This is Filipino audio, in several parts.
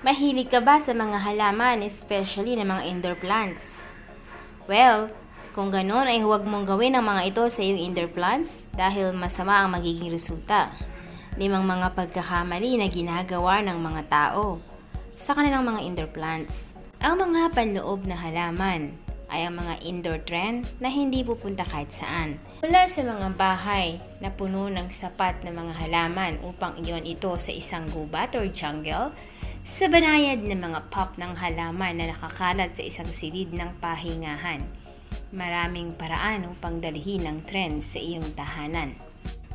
Mahilig ka ba sa mga halaman, especially ng mga indoor plants? Well, kung ganoon ay huwag mong gawin ang mga ito sa iyong indoor plants dahil masama ang magiging resulta. 5 mga pagkakamali na ginagawa ng mga tao sa kanilang mga indoor plants. Ang mga panloob na halaman ay ang mga indoor trend na hindi pupunta kahit saan. Mula sa mga bahay na puno ng sapat na mga halaman upang iyon ito sa isang gubat or jungle, sa banayad ng mga pot ng halaman na nakakalat sa isang silid ng pahingahan. Maraming paraan upang dalhin ang trend sa iyong tahanan.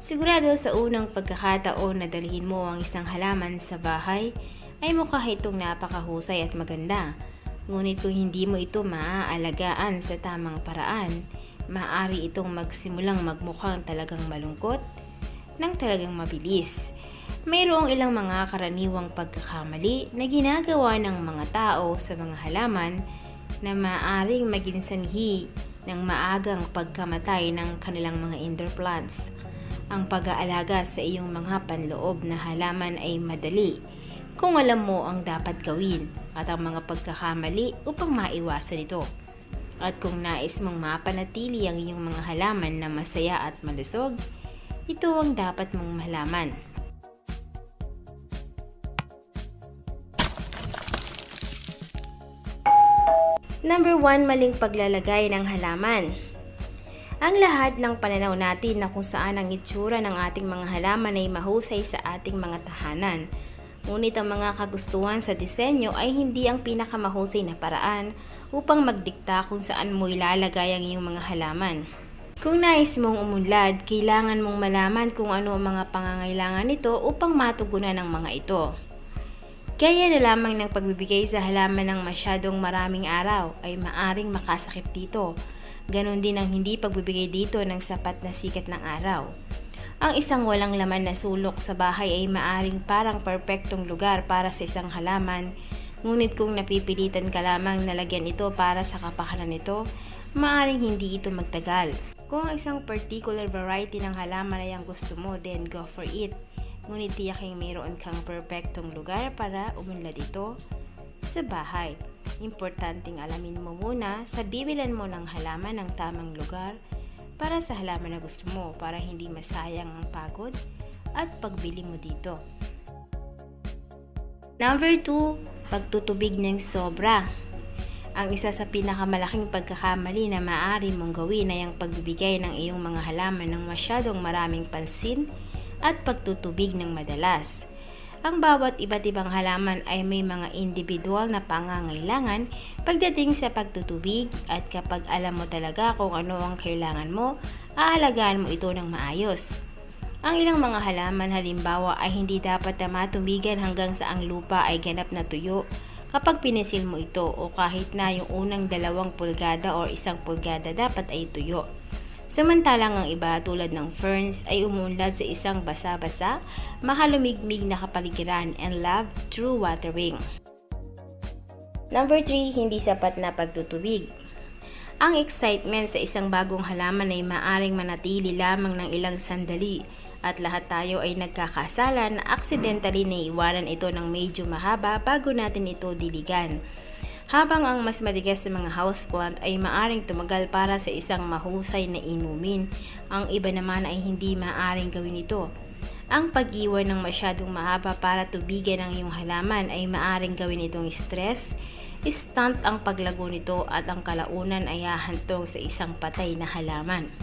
Sigurado sa unang pagkakataon na dalhin mo ang isang halaman sa bahay, ay mukha itong napakahusay at maganda. Ngunit kung hindi mo ito maaalagaan sa tamang paraan, maaari itong magsimulang magmukhang talagang malungkot nang talagang mabilis. Mayroong ilang mga karaniwang pagkakamali na ginagawa ng mga tao sa mga halaman na maaaring maging sanhi ng maagang pagkamatay ng kanilang mga indoor plants. Ang pag-aalaga sa iyong mga panloob na halaman ay madali kung alam mo ang dapat gawin at ang mga pagkakamali upang maiwasan ito. At kung nais mong mapanatili ang iyong mga halaman na masaya at malusog, ito ang dapat mong malaman. Number 1, maling paglalagay ng halaman. Ang lahat ng pananaw natin na kung saan ang itsura ng ating mga halaman ay mahusay sa ating mga tahanan. Ngunit ang mga kagustuhan sa disenyo ay hindi ang pinakamahusay na paraan upang magdikta kung saan mo ilalagay ang iyong mga halaman. Kung nais mong umunlad, kailangan mong malaman kung ano ang mga pangangailangan nito upang matugunan ang mga ito. Gaya na lamang ng pagbibigay sa halaman ng masyadong maraming araw ay maaring makasakit dito. Ganon din ang hindi pagbibigay dito ng sapat na sikat ng araw. Ang isang walang laman na sulok sa bahay ay maaring parang perpektong lugar para sa isang halaman. Ngunit kung napipilitan ka lamang na lagyan ito para sa kapakanan nito, maaring hindi ito magtagal. Kung ang isang particular variety ng halaman ay ang gusto mo, then go for it. Ngunit tiyaking mayroon kang perpektong lugar para umunlad ito sa bahay. Importanteng alamin mo muna sa bibilan mo ng halaman ng tamang lugar para sa halaman na gusto mo para hindi masayang ang pagod at pagbili mo dito. Number 2, pagtutubig ng sobra. Ang isa sa pinakamalaking pagkakamali na maaari mong gawin ay ang pagbibigay ng iyong mga halaman ng masyadong maraming pansin at pagtutubig ng madalas. Ang bawat iba't ibang halaman ay may mga individual na pangangailangan pagdating sa pagtutubig at kapag alam mo talaga kung ano ang kailangan mo, aalagaan mo ito ng maayos. Ang ilang mga halaman halimbawa ay hindi dapat na matubigan hanggang sa ang lupa ay ganap na tuyo kapag pinisil mo ito o kahit na yung unang 2 pulgada o 1 pulgada dapat ay tuyo. Samantalang ang iba tulad ng ferns ay umunlad sa isang basa-basa, mahalumigmig na kapaligiran and love through watering. Number 3, hindi sapat na pagtutubig. Ang excitement sa isang bagong halaman ay maaring manatili lamang ng ilang sandali at lahat tayo ay nagkakasala na accidentally naiwanan ito ng medyo mahaba bago natin ito diligan. Habang ang mas matigas na mga houseplant ay maaring tumagal para sa isang mahusay na inumin, ang iba naman ay hindi maaring gawin ito. Ang pag-iwan ng masyadong mahaba para tubigan ang iyong halaman ay maaring gawin itong stress, stunt ang paglago nito at ang kalaunan ay hahantong sa isang patay na halaman.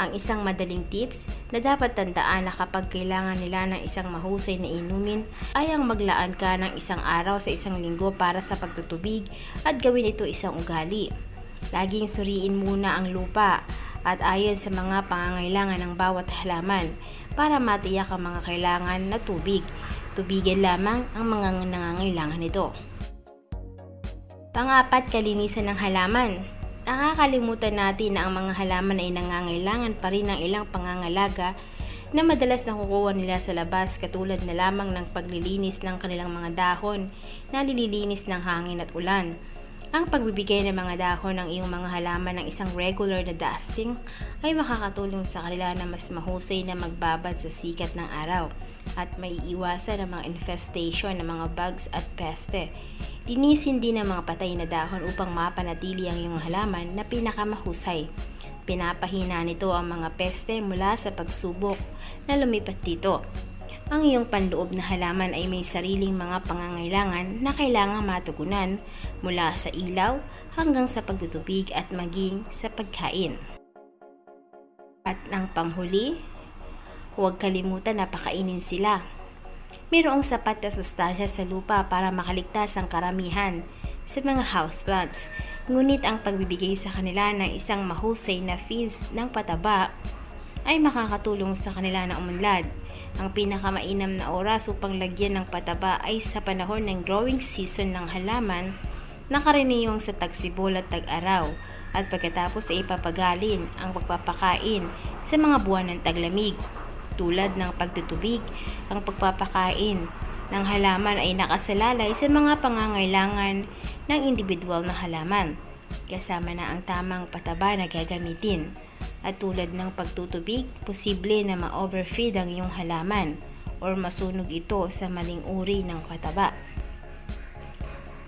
Ang isang madaling tips na dapat tandaan na kapag kailangan nila ng isang mahusay na inumin ay ang maglaan ka ng 1 araw sa 1 linggo para sa pagtutubig at gawin ito isang ugali. Laging suriin muna ang lupa at ayon sa mga pangangailangan ng bawat halaman para matiyak ang mga kailangan na tubig. Tubigan lamang ang mga nangangailangan nito. Pang-4, kalinisan ng halaman. Nakakalimutan natin na ang mga halaman ay nangangailangan pa rin ng ilang pangangalaga na madalas nakukuha nila sa labas katulad na lamang ng paglilinis ng kanilang mga dahon na nililinis ng hangin at ulan. Ang pagbibigay ng mga dahon ng iyong mga halaman ng isang regular na dusting ay makakatulong sa kanila na mas mahusay na magbabad sa sikat ng araw. at maiiwasan ang mga infestation ng mga bugs at peste. Linisin din ang mga patay na dahon upang mapanatili ang iyong halaman na pinakamahusay. Pinapahina nito ang mga peste mula sa pagsubok na lumipat dito. Ang iyong panloob na halaman ay may sariling mga pangangailangan na kailangang matugunan mula sa ilaw hanggang sa pagtutubig at maging sa pagkain. At ang panghuli, huwag kalimutan na pakainin sila. Mayroong sapat na sustansya sa lupa para makaligtas ang karamihan sa mga houseplants. Ngunit ang pagbibigay sa kanila ng isang mahusay na feeds ng pataba ay makakatulong sa kanila na umunlad. Ang pinakamainam na oras upang lagyan ng pataba ay sa panahon ng growing season ng halaman na karaniwang sa tagsibol at tag-araw, at pagkatapos ay ipapagalin ang pagpapakain sa mga buwan ng taglamig. Tulad ng pagtutubig, ang pagpapakain ng halaman ay nakasalalay sa mga pangangailangan ng individual na halaman, kasama na ang tamang pataba na gagamitin. At tulad ng pagtutubig, posible na ma-overfeed ang iyong halaman or masunog ito sa maling uri ng pataba.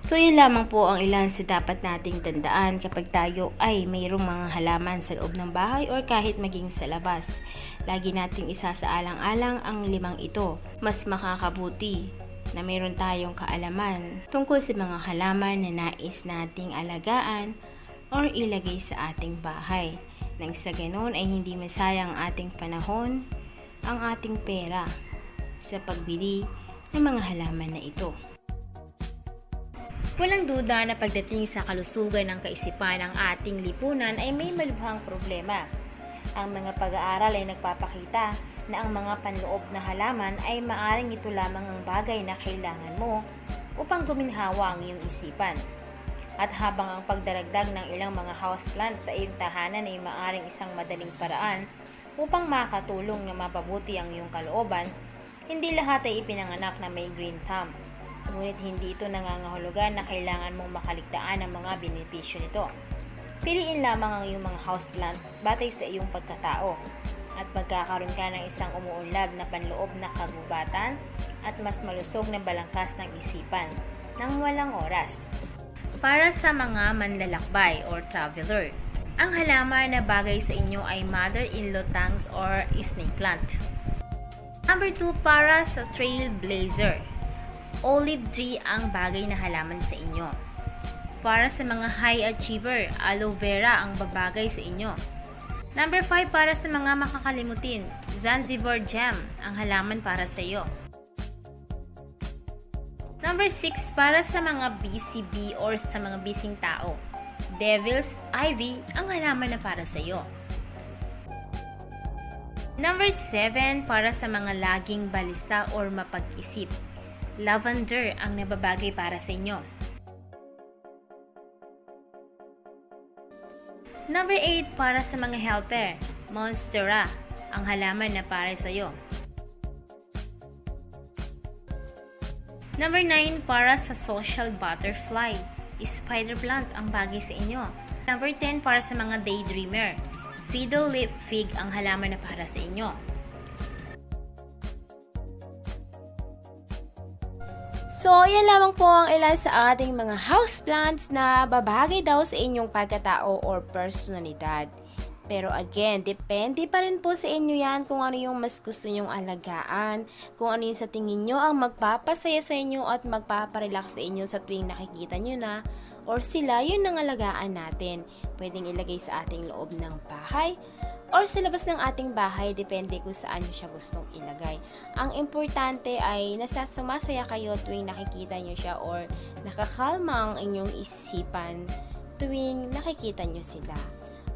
So yun lamang po ang ilan sa dapat nating tandaan kapag tayo ay mayroong mga halaman sa loob ng bahay or kahit maging sa labas. Lagi nating isasaalang-alang ang 5 ito. Mas makakabuti na mayroon tayong kaalaman tungkol sa mga halaman na nais nating alagaan or ilagay sa ating bahay. Nang sa ganon ay hindi masayang ang ating panahon, ang ating pera sa pagbili ng mga halaman na ito. Walang duda na pagdating sa kalusugan ng kaisipan ng ating lipunan ay may malubhang problema. Ang mga pag-aaral ay nagpapakita na ang mga panloob na halaman ay maaring ito lamang ang bagay na kailangan mo upang guminhawa ang iyong isipan. At habang ang pagdaragdag ng ilang mga houseplants sa iyong tahanan ay maaring isang madaling paraan upang makatulong na mapabuti ang iyong kalooban, hindi lahat ay ipinanganak na may green thumb. Ngunit hindi ito nangangahulugan na kailangan mong makaligtaan ang mga benepisyo nito. Piliin lamang ang iyong mga houseplant batay sa iyong pagkatao at magkakaroon ka ng isang umuunlad na panloob na kagubatan at mas malusog na balangkas ng isipan nang walang oras. Para sa mga manlalakbay or traveler, ang halaman na bagay sa inyo ay mother-in-law tongues or snake plant. Number 2, para sa trailblazer, olive tree ang bagay na halaman sa inyo. Para sa mga high achiever, aloe vera ang babagay sa inyo. Number 5, para sa mga makakalimutin, Zanzibar gem ang halaman para sa iyo. Number 6, para sa mga BCB or sa mga bising tao, Devil's Ivy ang halaman na para sa iyo. Number 7, para sa mga laging balisa or mapag-isip, Lavender ang nababagay para sa inyo. Number 8, para sa mga helper, Monstera ang halaman na para sa iyo. Number 9, para sa social butterfly, spider plant ang bagay sa inyo. Number 10, para sa mga daydreamer, fiddle leaf fig ang halaman na para sa inyo. So, yan lamang po ang ilan sa ating mga houseplants na babagay daw sa inyong pagkatao or personalidad. Pero again, depende pa rin po sa inyo yan kung ano yung mas gusto nyong alagaan, kung ano yung sa tingin nyo ang magpapasaya sa inyo at magpaparelax sa inyo sa tuwing nakikita nyo na or sila yun ang alagaan natin. Pwedeng ilagay sa ating loob ng bahay or sa labas ng ating bahay, depende kung saan nyo siya gustong ilagay. Ang importante ay sumasaya kayo tuwing nakikita nyo siya or nakakalma ang inyong isipan tuwing nakikita nyo sila.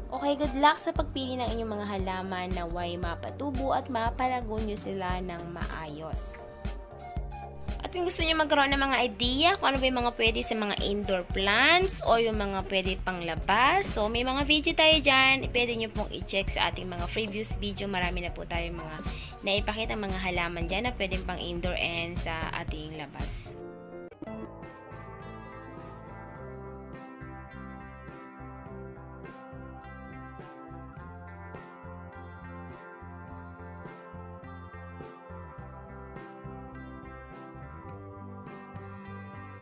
Okay, good luck sa pagpili ng inyong mga halaman na way mapatubo at mapalago nyo sila ng maayos. At kung gusto nyo magkaroon ng mga idea kung ano ba yung mga pwede sa mga indoor plants o yung mga pwede pang labas, so may mga video tayo dyan, pwede nyo pong i-check sa ating mga previous video. Marami na po tayo mga naipakita mga halaman dyan na pwede pang indoor and sa ating labas.